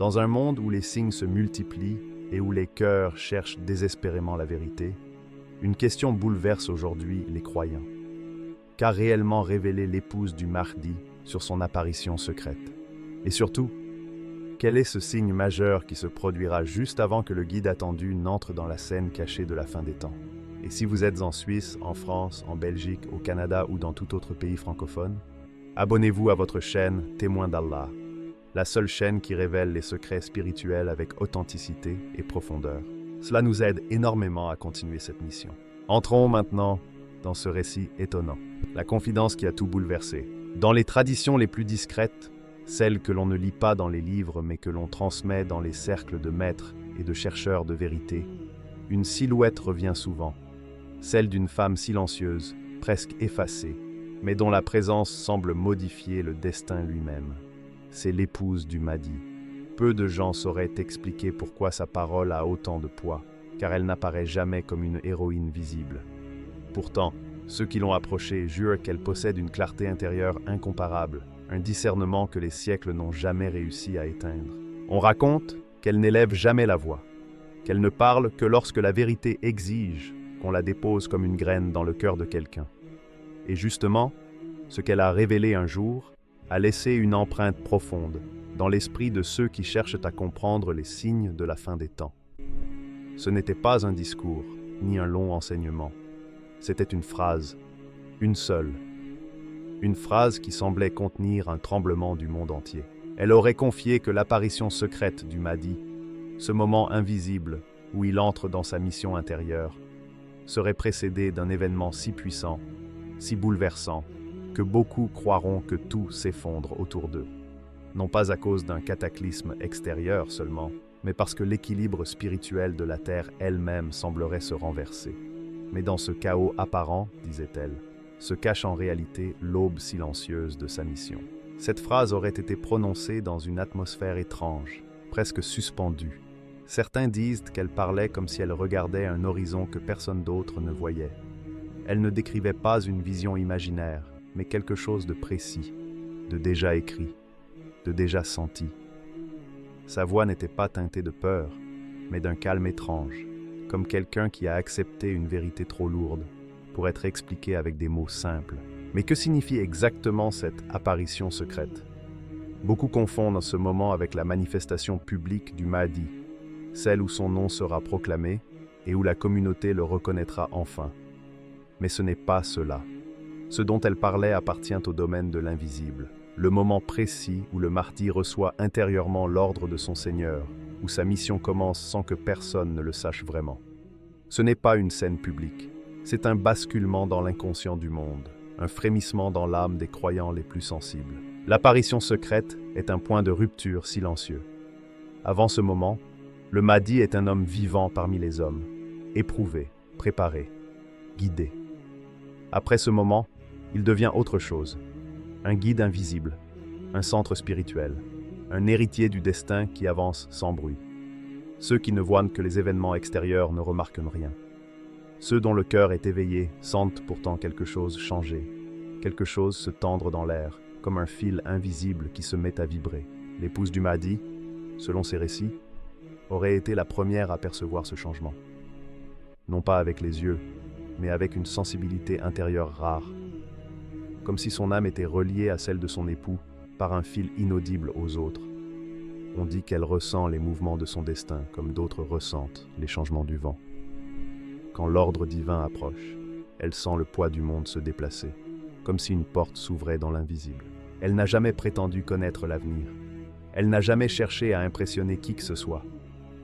Dans un monde où les signes se multiplient et où les cœurs cherchent désespérément la vérité, une question bouleverse aujourd'hui les croyants. Qu'a réellement révélé l'épouse du Mahdi sur son apparition secrète? Et surtout, quel est ce signe majeur qui se produira juste avant que le guide attendu n'entre dans la scène cachée de la fin des temps? Et si vous êtes en Suisse, en France, en Belgique, au Canada ou dans tout autre pays francophone, abonnez-vous à votre chaîne Témoin d'Allah, la seule chaîne qui révèle les secrets spirituels avec authenticité et profondeur. Cela nous aide énormément à continuer cette mission. Entrons maintenant dans ce récit étonnant, la confidence qui a tout bouleversé. Dans les traditions les plus discrètes, celles que l'on ne lit pas dans les livres mais que l'on transmet dans les cercles de maîtres et de chercheurs de vérité, une silhouette revient souvent, celle d'une femme silencieuse, presque effacée, mais dont la présence semble modifier le destin lui-même. C'est l'épouse du Mahdi. Peu de gens sauraient expliquer pourquoi sa parole a autant de poids, car elle n'apparaît jamais comme une héroïne visible. Pourtant, ceux qui l'ont approchée jurent qu'elle possède une clarté intérieure incomparable, un discernement que les siècles n'ont jamais réussi à éteindre. On raconte qu'elle n'élève jamais la voix, qu'elle ne parle que lorsque la vérité exige qu'on la dépose comme une graine dans le cœur de quelqu'un. Et justement, ce qu'elle a révélé un jour a laissé une empreinte profonde dans l'esprit de ceux qui cherchent à comprendre les signes de la fin des temps. Ce n'était pas un discours, ni un long enseignement. C'était une phrase, une seule. Une phrase qui semblait contenir un tremblement du monde entier. Elle aurait confié que l'apparition secrète du Mahdi, ce moment invisible où il entre dans sa mission intérieure, serait précédé d'un événement si puissant, si bouleversant, que beaucoup croiront que tout s'effondre autour d'eux. Non pas à cause d'un cataclysme extérieur seulement, mais parce que l'équilibre spirituel de la Terre elle-même semblerait se renverser. Mais dans ce chaos apparent, disait-elle, se cache en réalité l'aube silencieuse de sa mission. Cette phrase aurait été prononcée dans une atmosphère étrange, presque suspendue. Certains disent qu'elle parlait comme si elle regardait un horizon que personne d'autre ne voyait. Elle ne décrivait pas une vision imaginaire, mais quelque chose de précis, de déjà écrit, de déjà senti. Sa voix n'était pas teintée de peur, mais d'un calme étrange, comme quelqu'un qui a accepté une vérité trop lourde pour être expliquée avec des mots simples. Mais que signifie exactement cette apparition secrète? Beaucoup confondent ce moment avec la manifestation publique du Mahdi, celle où son nom sera proclamé et où la communauté le reconnaîtra enfin. Mais ce n'est pas cela. Ce dont elle parlait appartient au domaine de l'invisible, le moment précis où le Mahdi reçoit intérieurement l'ordre de son Seigneur, où sa mission commence sans que personne ne le sache vraiment. Ce n'est pas une scène publique, c'est un basculement dans l'inconscient du monde, un frémissement dans l'âme des croyants les plus sensibles. L'apparition secrète est un point de rupture silencieux. Avant ce moment, le Mahdi est un homme vivant parmi les hommes, éprouvé, préparé, guidé. Après ce moment, il devient autre chose, un guide invisible, un centre spirituel, un héritier du destin qui avance sans bruit. Ceux qui ne voient que les événements extérieurs ne remarquent rien. Ceux dont le cœur est éveillé sentent pourtant quelque chose changer, quelque chose se tendre dans l'air, comme un fil invisible qui se met à vibrer. L'épouse du Mahdi, selon ses récits, aurait été la première à percevoir ce changement. Non pas avec les yeux, mais avec une sensibilité intérieure rare, comme si son âme était reliée à celle de son époux par un fil inaudible aux autres. On dit qu'elle ressent les mouvements de son destin comme d'autres ressentent les changements du vent. Quand l'ordre divin approche, elle sent le poids du monde se déplacer, comme si une porte s'ouvrait dans l'invisible. Elle n'a jamais prétendu connaître l'avenir. Elle n'a jamais cherché à impressionner qui que ce soit.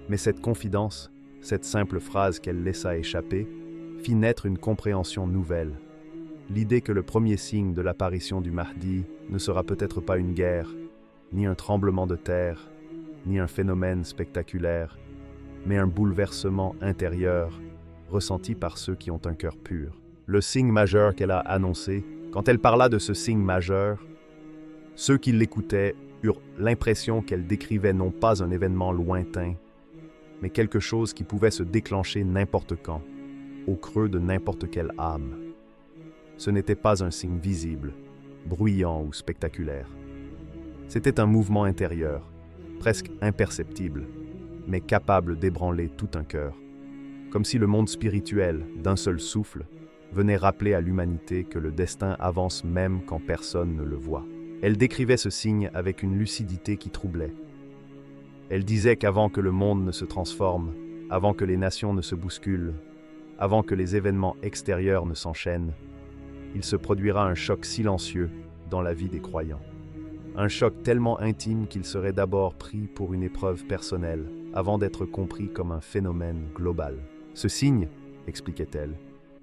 Mais cette confidence, cette simple phrase qu'elle laissa échapper, fit naître une compréhension nouvelle. L'idée que le premier signe de l'apparition du Mahdi ne sera peut-être pas une guerre, ni un tremblement de terre, ni un phénomène spectaculaire, mais un bouleversement intérieur ressenti par ceux qui ont un cœur pur. Le signe majeur qu'elle a annoncé, quand elle parla de ce signe majeur, ceux qui l'écoutaient eurent l'impression qu'elle décrivait non pas un événement lointain, mais quelque chose qui pouvait se déclencher n'importe quand, au creux de n'importe quelle âme. Ce n'était pas un signe visible, bruyant ou spectaculaire. C'était un mouvement intérieur, presque imperceptible, mais capable d'ébranler tout un cœur. Comme si le monde spirituel, d'un seul souffle, venait rappeler à l'humanité que le destin avance même quand personne ne le voit. Elle décrivait ce signe avec une lucidité qui troublait. Elle disait qu'avant que le monde ne se transforme, avant que les nations ne se bousculent, avant que les événements extérieurs ne s'enchaînent, il se produira un choc silencieux dans la vie des croyants. Un choc tellement intime qu'il serait d'abord pris pour une épreuve personnelle, avant d'être compris comme un phénomène global. Ce signe, expliquait-elle,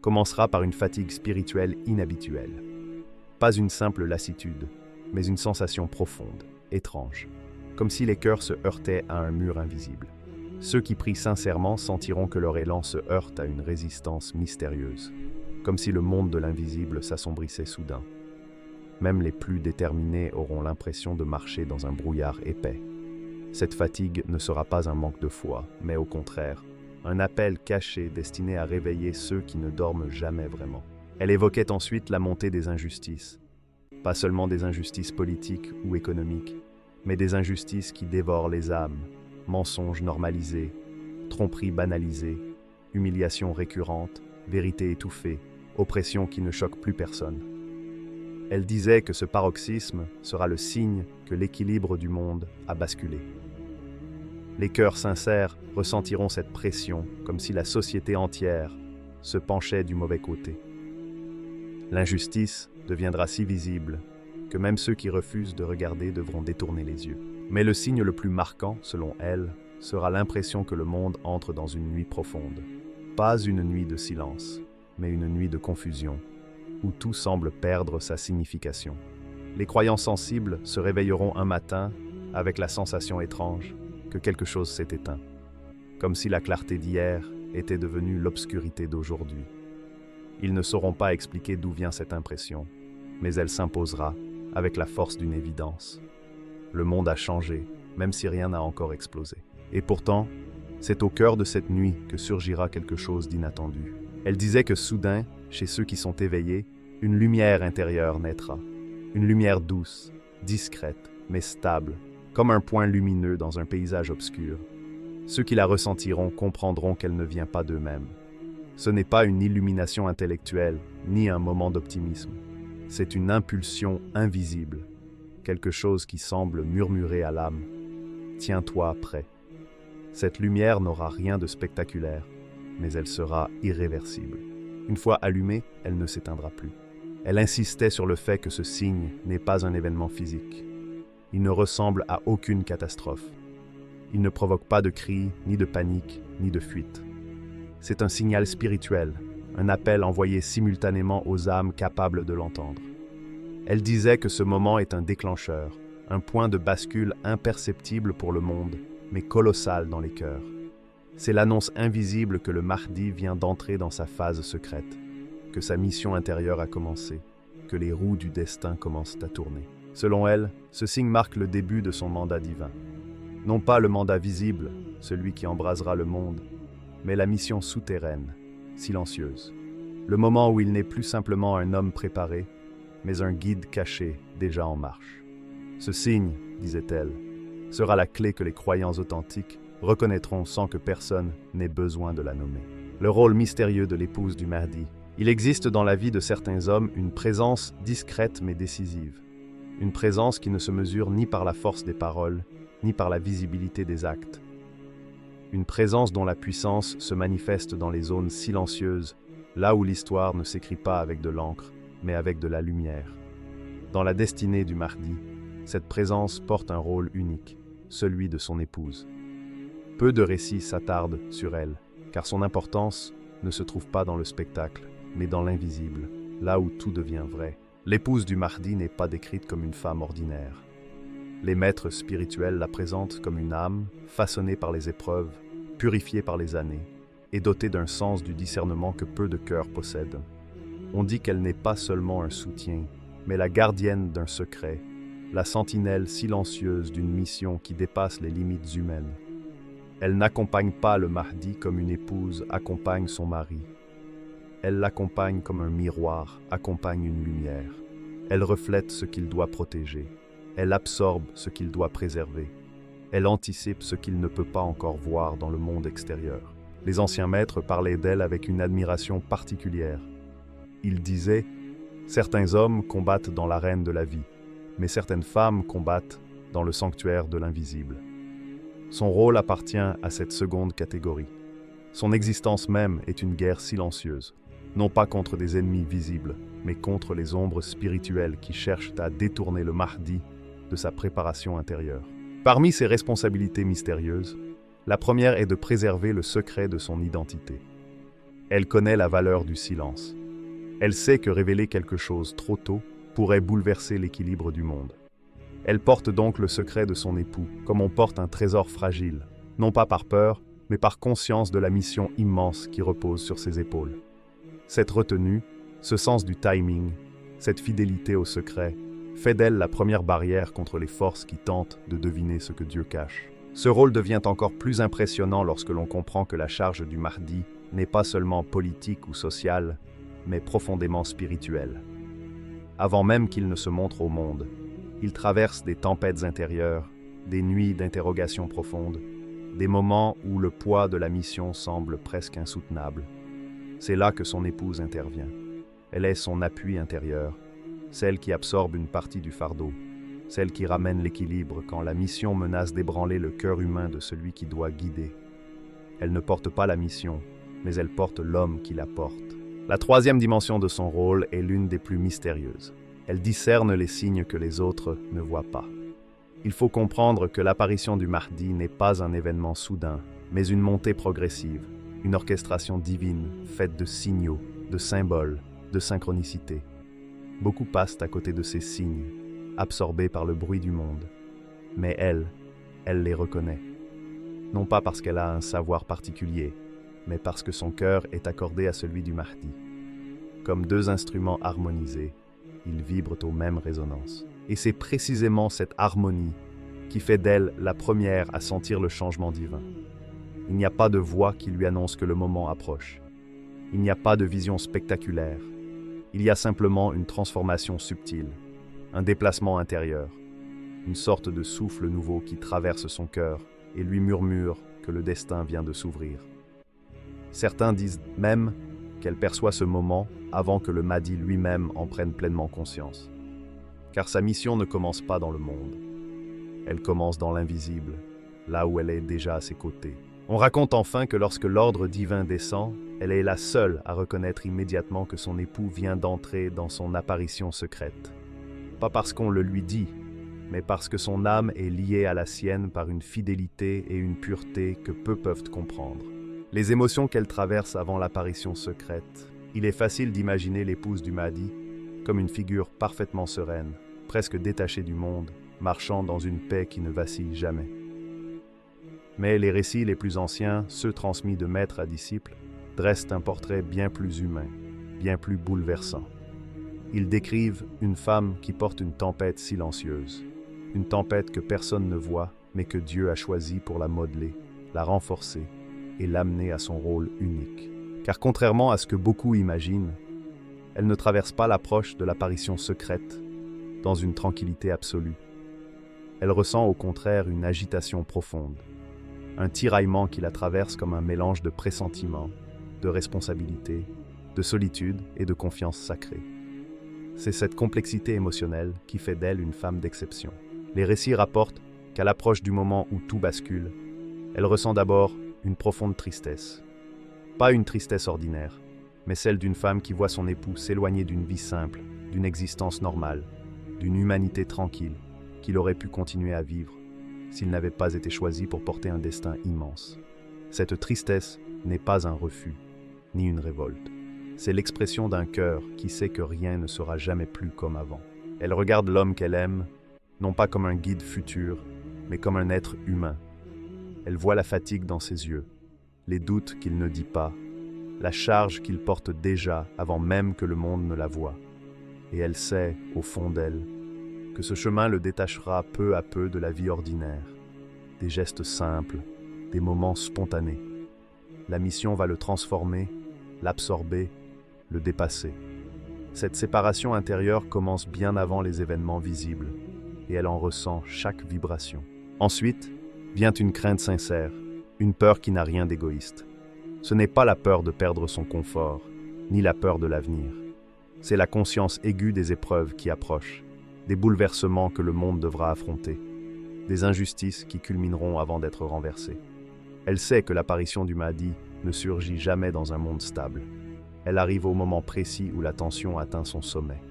commencera par une fatigue spirituelle inhabituelle. Pas une simple lassitude, mais une sensation profonde, étrange, comme si les cœurs se heurtaient à un mur invisible. Ceux qui prient sincèrement sentiront que leur élan se heurte à une résistance mystérieuse, comme si le monde de l'invisible s'assombrissait soudain. Même les plus déterminés auront l'impression de marcher dans un brouillard épais. Cette fatigue ne sera pas un manque de foi, mais au contraire, un appel caché destiné à réveiller ceux qui ne dorment jamais vraiment. Elle évoquait ensuite la montée des injustices. Pas seulement des injustices politiques ou économiques, mais des injustices qui dévorent les âmes, mensonges normalisés, tromperies banalisées, humiliations récurrentes, vérités étouffées, oppressions qui ne choquent plus personne. Elle disait que ce paroxysme sera le signe que l'équilibre du monde a basculé. Les cœurs sincères ressentiront cette pression comme si la société entière se penchait du mauvais côté. L'injustice deviendra si visible que même ceux qui refusent de regarder devront détourner les yeux. Mais le signe le plus marquant, selon elle, sera l'impression que le monde entre dans une nuit profonde. Pas une nuit de silence, mais une nuit de confusion, où tout semble perdre sa signification. Les croyants sensibles se réveilleront un matin avec la sensation étrange que quelque chose s'est éteint, comme si la clarté d'hier était devenue l'obscurité d'aujourd'hui. Ils ne sauront pas expliquer d'où vient cette impression, mais elle s'imposera avec la force d'une évidence. Le monde a changé, même si rien n'a encore explosé. Et pourtant, c'est au cœur de cette nuit que surgira quelque chose d'inattendu. Elle disait que soudain, chez ceux qui sont éveillés, une lumière intérieure naîtra. Une lumière douce, discrète, mais stable, comme un point lumineux dans un paysage obscur. Ceux qui la ressentiront comprendront qu'elle ne vient pas d'eux-mêmes. Ce n'est pas une illumination intellectuelle, ni un moment d'optimisme. C'est une impulsion invisible, quelque chose qui semble murmurer à l'âme. Tiens-toi prêt. Cette lumière n'aura rien de spectaculaire, mais elle sera irréversible. Une fois allumée, elle ne s'éteindra plus. Elle insistait sur le fait que ce signe n'est pas un événement physique. Il ne ressemble à aucune catastrophe. Il ne provoque pas de cris, ni de panique, ni de fuite. C'est un signal spirituel, un appel envoyé simultanément aux âmes capables de l'entendre. Elle disait que ce moment est un déclencheur, un point de bascule imperceptible pour le monde, mais colossal dans les cœurs. C'est l'annonce invisible que le Mahdi vient d'entrer dans sa phase secrète, que sa mission intérieure a commencé, que les roues du destin commencent à tourner. Selon elle, ce signe marque le début de son mandat divin. Non pas le mandat visible, celui qui embrasera le monde, mais la mission souterraine, silencieuse. Le moment où il n'est plus simplement un homme préparé, mais un guide caché, déjà en marche. Ce signe, disait-elle, sera la clé que les croyants authentiques reconnaîtront sans que personne n'ait besoin de la nommer. Le rôle mystérieux de l'épouse du Mahdi. Il existe dans la vie de certains hommes une présence discrète mais décisive. Une présence qui ne se mesure ni par la force des paroles, ni par la visibilité des actes. Une présence dont la puissance se manifeste dans les zones silencieuses, là où l'histoire ne s'écrit pas avec de l'encre, mais avec de la lumière. Dans la destinée du Mahdi, cette présence porte un rôle unique, celui de son épouse. Peu de récits s'attardent sur elle, car son importance ne se trouve pas dans le spectacle, mais dans l'invisible, là où tout devient vrai. L'épouse du Mahdi n'est pas décrite comme une femme ordinaire. Les maîtres spirituels la présentent comme une âme, façonnée par les épreuves, purifiée par les années, et dotée d'un sens du discernement que peu de cœurs possèdent. On dit qu'elle n'est pas seulement un soutien, mais la gardienne d'un secret, la sentinelle silencieuse d'une mission qui dépasse les limites humaines. Elle n'accompagne pas le Mahdi comme une épouse accompagne son mari. Elle l'accompagne comme un miroir accompagne une lumière. Elle reflète ce qu'il doit protéger. Elle absorbe ce qu'il doit préserver. Elle anticipe ce qu'il ne peut pas encore voir dans le monde extérieur. Les anciens maîtres parlaient d'elle avec une admiration particulière. Ils disaient « Certains hommes combattent dans l'arène de la vie, mais certaines femmes combattent dans le sanctuaire de l'invisible. » Son rôle appartient à cette seconde catégorie. Son existence même est une guerre silencieuse, non pas contre des ennemis visibles, mais contre les ombres spirituelles qui cherchent à détourner le Mahdi de sa préparation intérieure. Parmi ses responsabilités mystérieuses, la première est de préserver le secret de son identité. Elle connaît la valeur du silence. Elle sait que révéler quelque chose trop tôt pourrait bouleverser l'équilibre du monde. Elle porte donc le secret de son époux, comme on porte un trésor fragile, non pas par peur, mais par conscience de la mission immense qui repose sur ses épaules. Cette retenue, ce sens du timing, cette fidélité au secret, fait d'elle la première barrière contre les forces qui tentent de deviner ce que Dieu cache. Ce rôle devient encore plus impressionnant lorsque l'on comprend que la charge du Mahdi n'est pas seulement politique ou sociale, mais profondément spirituelle. Avant même qu'il ne se montre au monde, il traverse des tempêtes intérieures, des nuits d'interrogation profonde, des moments où le poids de la mission semble presque insoutenable. C'est là que son épouse intervient. Elle est son appui intérieur, celle qui absorbe une partie du fardeau, celle qui ramène l'équilibre quand la mission menace d'ébranler le cœur humain de celui qui doit guider. Elle ne porte pas la mission, mais elle porte l'homme qui la porte. La troisième dimension de son rôle est l'une des plus mystérieuses. Elle discerne les signes que les autres ne voient pas. Il faut comprendre que l'apparition du Mahdi n'est pas un événement soudain, mais une montée progressive, une orchestration divine faite de signaux, de symboles, de synchronicité. Beaucoup passent à côté de ces signes, absorbés par le bruit du monde. Mais elle les reconnaît. Non pas parce qu'elle a un savoir particulier, mais parce que son cœur est accordé à celui du Mahdi. Comme deux instruments harmonisés, ils vibrent aux mêmes résonances. Et c'est précisément cette harmonie qui fait d'elle la première à sentir le changement divin. Il n'y a pas de voix qui lui annonce que le moment approche. Il n'y a pas de vision spectaculaire. Il y a simplement une transformation subtile, un déplacement intérieur, une sorte de souffle nouveau qui traverse son cœur et lui murmure que le destin vient de s'ouvrir. Certains disent même qu'elle perçoit ce moment avant que le Mahdi lui-même en prenne pleinement conscience. Car sa mission ne commence pas dans le monde. Elle commence dans l'invisible, là où elle est déjà à ses côtés. On raconte enfin que lorsque l'ordre divin descend, elle est la seule à reconnaître immédiatement que son époux vient d'entrer dans son apparition secrète. Pas parce qu'on le lui dit, mais parce que son âme est liée à la sienne par une fidélité et une pureté que peu peuvent comprendre. Les émotions qu'elle traverse avant l'apparition secrète, il est facile d'imaginer l'épouse du Mahdi comme une figure parfaitement sereine, presque détachée du monde, marchant dans une paix qui ne vacille jamais. Mais les récits les plus anciens, ceux transmis de maître à disciple, dressent un portrait bien plus humain, bien plus bouleversant. Ils décrivent une femme qui porte une tempête silencieuse, une tempête que personne ne voit, mais que Dieu a choisie pour la modeler, la renforcer et l'amener à son rôle unique. Car contrairement à ce que beaucoup imaginent, elle ne traverse pas l'approche de l'apparition secrète dans une tranquillité absolue. Elle ressent au contraire une agitation profonde, un tiraillement qui la traverse comme un mélange de pressentiment, de responsabilité, de solitude et de confiance sacrée. C'est cette complexité émotionnelle qui fait d'elle une femme d'exception. Les récits rapportent qu'à l'approche du moment où tout bascule, elle ressent d'abord une profonde tristesse. Pas une tristesse ordinaire, mais celle d'une femme qui voit son époux s'éloigner d'une vie simple, d'une existence normale, d'une humanité tranquille, qu'il aurait pu continuer à vivre s'il n'avait pas été choisi pour porter un destin immense. Cette tristesse n'est pas un refus, ni une révolte. C'est l'expression d'un cœur qui sait que rien ne sera jamais plus comme avant. Elle regarde l'homme qu'elle aime, non pas comme un guide futur, mais comme un être humain. Elle voit la fatigue dans ses yeux, les doutes qu'il ne dit pas, la charge qu'il porte déjà avant même que le monde ne la voie. Et elle sait, au fond d'elle, que ce chemin le détachera peu à peu de la vie ordinaire, des gestes simples, des moments spontanés. La mission va le transformer, l'absorber, le dépasser. Cette séparation intérieure commence bien avant les événements visibles, et elle en ressent chaque vibration. Ensuite, vient une crainte sincère, une peur qui n'a rien d'égoïste. Ce n'est pas la peur de perdre son confort, ni la peur de l'avenir. C'est la conscience aiguë des épreuves qui approchent, des bouleversements que le monde devra affronter, des injustices qui culmineront avant d'être renversées. Elle sait que l'apparition du Mahdi ne surgit jamais dans un monde stable. Elle arrive au moment précis où la tension atteint son sommet.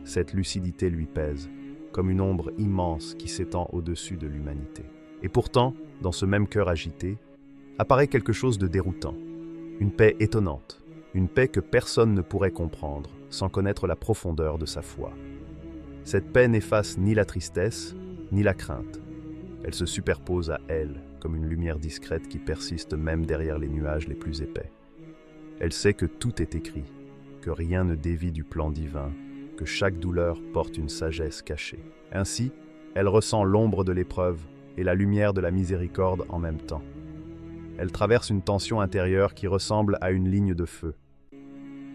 Cette lucidité lui pèse, comme une ombre immense qui s'étend au-dessus de l'humanité. Et pourtant, dans ce même cœur agité, apparaît quelque chose de déroutant. Une paix étonnante, une paix que personne ne pourrait comprendre sans connaître la profondeur de sa foi. Cette paix n'efface ni la tristesse, ni la crainte. Elle se superpose à elle, comme une lumière discrète qui persiste même derrière les nuages les plus épais. Elle sait que tout est écrit, que rien ne dévie du plan divin, que chaque douleur porte une sagesse cachée. Ainsi, elle ressent l'ombre de l'épreuve et la lumière de la miséricorde en même temps. Elle traverse une tension intérieure qui ressemble à une ligne de feu.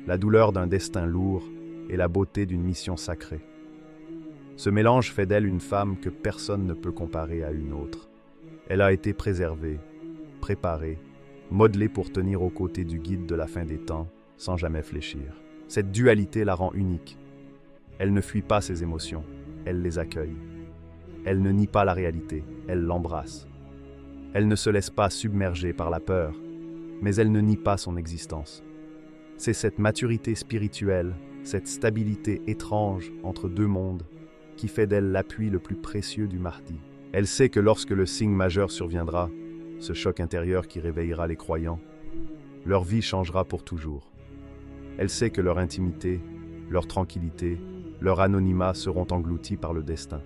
La douleur d'un destin lourd et la beauté d'une mission sacrée. Ce mélange fait d'elle une femme que personne ne peut comparer à une autre. Elle a été préservée, préparée, modelée pour tenir aux côtés du guide de la fin des temps, sans jamais fléchir. Cette dualité la rend unique. Elle ne fuit pas ses émotions, elle les accueille. Elle ne nie pas la réalité, elle l'embrasse. Elle ne se laisse pas submerger par la peur, mais elle ne nie pas son existence. C'est cette maturité spirituelle, cette stabilité étrange entre deux mondes, qui fait d'elle l'appui le plus précieux du Mahdi. Elle sait que lorsque le signe majeur surviendra, ce choc intérieur qui réveillera les croyants, leur vie changera pour toujours. Elle sait que leur intimité, leur tranquillité, leur anonymat seront engloutis par le destin.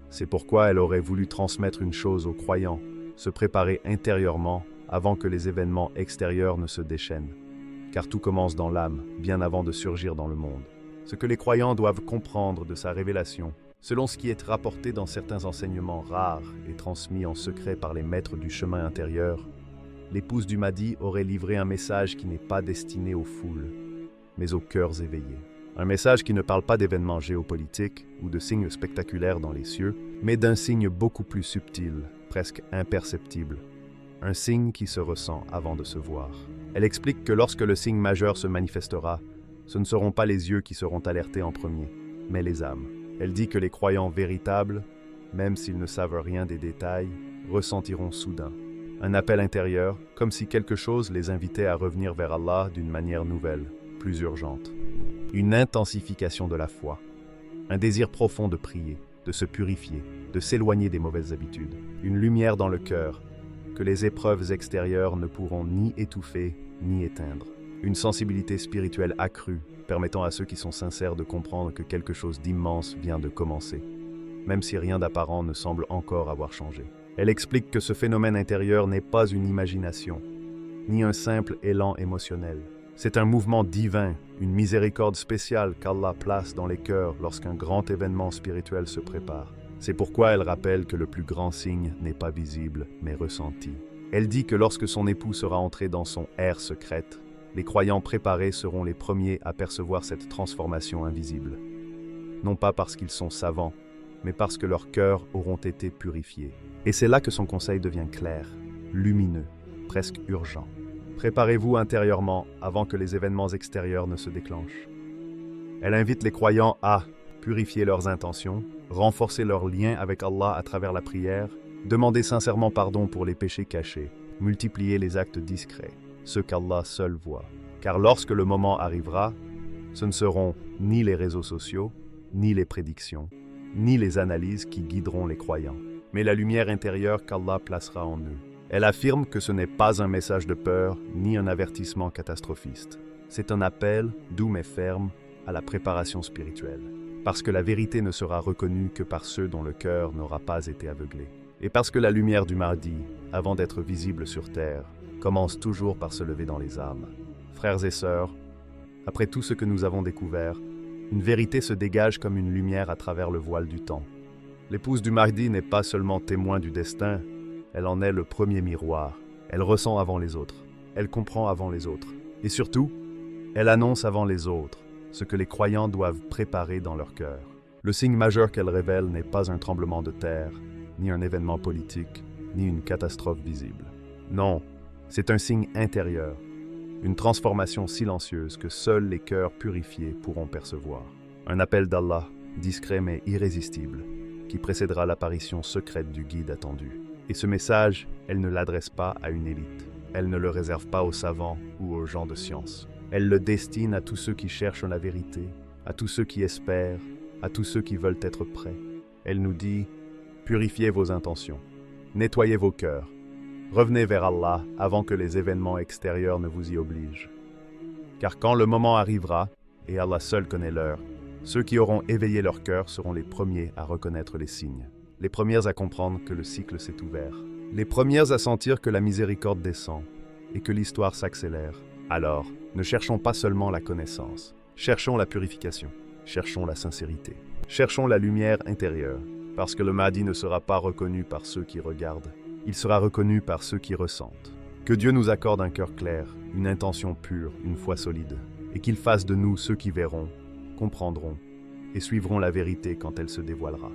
C'est pourquoi elle aurait voulu transmettre une chose aux croyants, se préparer intérieurement avant que les événements extérieurs ne se déchaînent. Car tout commence dans l'âme, bien avant de surgir dans le monde. Ce que les croyants doivent comprendre de sa révélation, selon ce qui est rapporté dans certains enseignements rares et transmis en secret par les maîtres du chemin intérieur, l'épouse du Mahdi aurait livré un message qui n'est pas destiné aux foules, mais aux cœurs éveillés. Un message qui ne parle pas d'événements géopolitiques ou de signes spectaculaires dans les cieux, mais d'un signe beaucoup plus subtil, presque imperceptible. Un signe qui se ressent avant de se voir. Elle explique que lorsque le signe majeur se manifestera, ce ne seront pas les yeux qui seront alertés en premier, mais les âmes. Elle dit que les croyants véritables, même s'ils ne savent rien des détails, ressentiront soudain un appel intérieur, comme si quelque chose les invitait à revenir vers Allah d'une manière nouvelle, plus urgente. Une intensification de la foi, un désir profond de prier, de se purifier, de s'éloigner des mauvaises habitudes, une lumière dans le cœur que les épreuves extérieures ne pourront ni étouffer ni éteindre. Une sensibilité spirituelle accrue, permettant à ceux qui sont sincères de comprendre que quelque chose d'immense vient de commencer, même si rien d'apparent ne semble encore avoir changé. Elle explique que ce phénomène intérieur n'est pas une imagination, ni un simple élan émotionnel. C'est un mouvement divin, une miséricorde spéciale qu'Allah place dans les cœurs lorsqu'un grand événement spirituel se prépare. C'est pourquoi elle rappelle que le plus grand signe n'est pas visible, mais ressenti. Elle dit que lorsque son époux sera entré dans son ère secrète, les croyants préparés seront les premiers à percevoir cette transformation invisible. Non pas parce qu'ils sont savants, mais parce que leurs cœurs auront été purifiés. Et c'est là que son conseil devient clair, lumineux, presque urgent. Préparez-vous intérieurement avant que les événements extérieurs ne se déclenchent. Elle invite les croyants à purifier leurs intentions, renforcer leur lien avec Allah à travers la prière, demander sincèrement pardon pour les péchés cachés, multiplier les actes discrets, ceux qu'Allah seul voit. Car lorsque le moment arrivera, ce ne seront ni les réseaux sociaux, ni les prédictions, ni les analyses qui guideront les croyants, mais la lumière intérieure qu'Allah placera en eux. Elle affirme que ce n'est pas un message de peur, ni un avertissement catastrophiste. C'est un appel, doux mais ferme, à la préparation spirituelle. Parce que la vérité ne sera reconnue que par ceux dont le cœur n'aura pas été aveuglé. Et parce que la lumière du Mahdi, avant d'être visible sur terre, commence toujours par se lever dans les âmes. Frères et sœurs, après tout ce que nous avons découvert, une vérité se dégage comme une lumière à travers le voile du temps. L'épouse du Mahdi n'est pas seulement témoin du destin, elle en est le premier miroir. Elle ressent avant les autres, elle comprend avant les autres. Et surtout, elle annonce avant les autres ce que les croyants doivent préparer dans leur cœur. Le signe majeur qu'elle révèle n'est pas un tremblement de terre, ni un événement politique, ni une catastrophe visible. Non, c'est un signe intérieur, une transformation silencieuse que seuls les cœurs purifiés pourront percevoir. Un appel d'Allah, discret mais irrésistible, qui précédera l'apparition secrète du guide attendu. Et ce message, elle ne l'adresse pas à une élite. Elle ne le réserve pas aux savants ou aux gens de science. Elle le destine à tous ceux qui cherchent la vérité, à tous ceux qui espèrent, à tous ceux qui veulent être prêts. Elle nous dit « Purifiez vos intentions, nettoyez vos cœurs, revenez vers Allah avant que les événements extérieurs ne vous y obligent. Car quand le moment arrivera, et Allah seul connaît l'heure, ceux qui auront éveillé leur cœur seront les premiers à reconnaître les signes, les premières à comprendre que le cycle s'est ouvert, les premières à sentir que la miséricorde descend et que l'histoire s'accélère. Alors, ne cherchons pas seulement la connaissance, cherchons la purification, cherchons la sincérité, cherchons la lumière intérieure, parce que le Mahdi ne sera pas reconnu par ceux qui regardent, il sera reconnu par ceux qui ressentent. Que Dieu nous accorde un cœur clair, une intention pure, une foi solide, et qu'il fasse de nous ceux qui verront, comprendront et suivront la vérité quand elle se dévoilera.